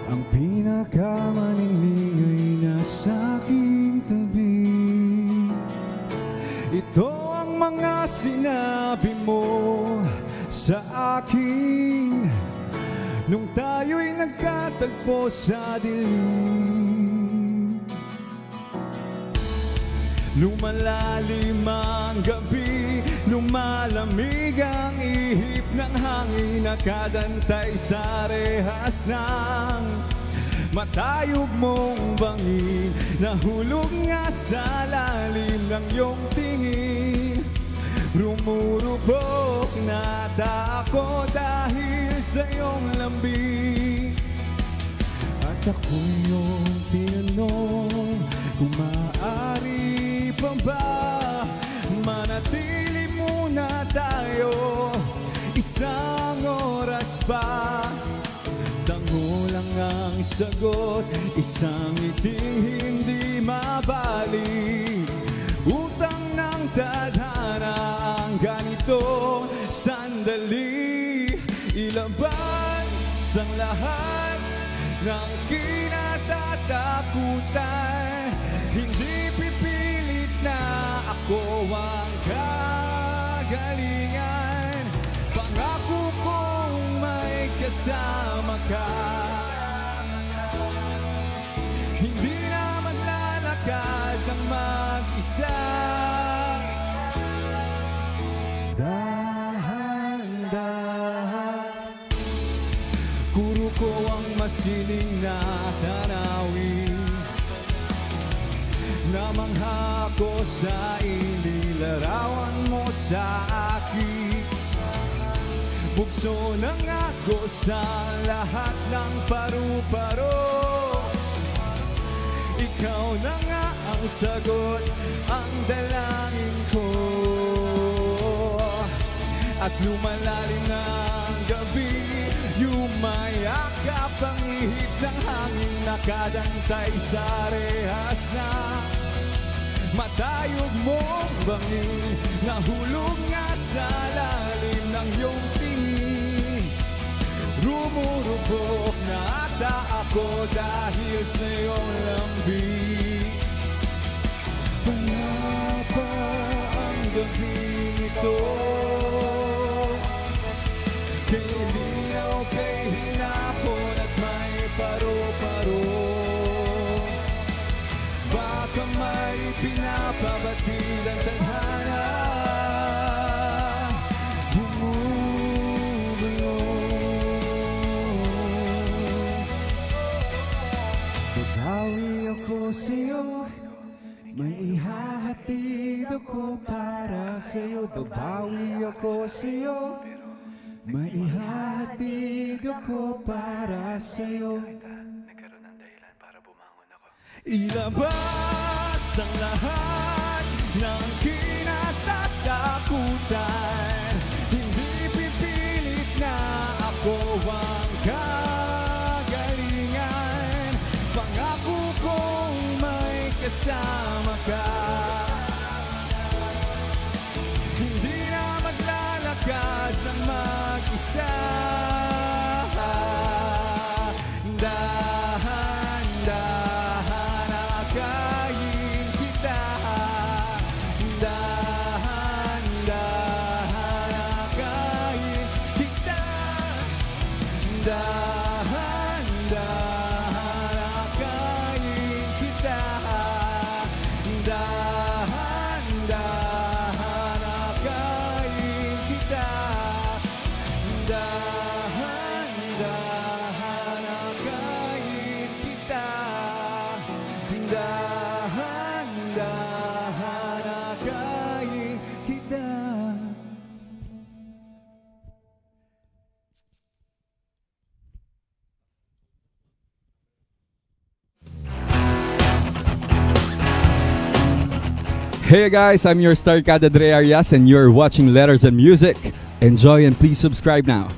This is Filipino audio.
Ang pinakamaningning ay nasa aking tabi. Ito ang mga sinabi mo sa akin nung tayo'y nagkatagpo sa dilim. Lumalalim ang gabi, lumalamig ang ihip ng hangin, nakadantay sa rehas ng matayog mong bangin. Nahulog nga sa lalim ng iyong tingin, rumurupok na ako dahil sa iyong lambing. At ako'y iyong tinanong kung maaari pa ba manatili muna tayo isang oras pa. Tango lang ang sagot, isang ngiting hindi mabalik. Utang ng tadhana ang ganitong sandali. Ilabas ang lahat ng kinatatakutan. Hindi pipilit na ako ang kagalingan. Pangako kong may kasama ka. Hindi na maglalakad ng mag-isa. Dahan-dahan guro ko ang masiling na tanawin. Namangha ko sa inilarawan mo sa akin. Bugso na nga ko sa lahat ng paru-paro. Ikaw na nga ang sagot, ang dalangin ko. At lumalalim na ang gabi, yumayakap ang ihip ng hangin, nakadantay sa rehas na matayog mong bangin. Nahulog nga sa lalim ng iyong tingin, rumurupok na ata ako dahil sa iyong lambing. Payapa ang gabing ito, kay linaw, kay hinapon at may paro-paro. Baka may pinapabatid ang tadhana, bumubulong. Babawi ako sa'yo, may ihahatid ako para sa'yo. Babawi ako sa'yo, may ihahatid ako para sa'yo. Nagkaroon ng dahilan para bumangon ako. Ilabas ang lahat ng kinatatakutan. Hindi pipilit na ako ang kagalingan. Pangako kong may kasama ka. Hindi na maglalakad ng mag-isa. Dahan-dahan akayin kita. Dahan-dahan akayin kita. Dahan-dahan akayin kita. Dahan-dahan akayin kita. Dahan-dahan akayin kita. Dahan-dahan akayin kita. Hey guys, I'm your star Kada Dre Arias and you're watching Letters and Music. Enjoy and please subscribe now.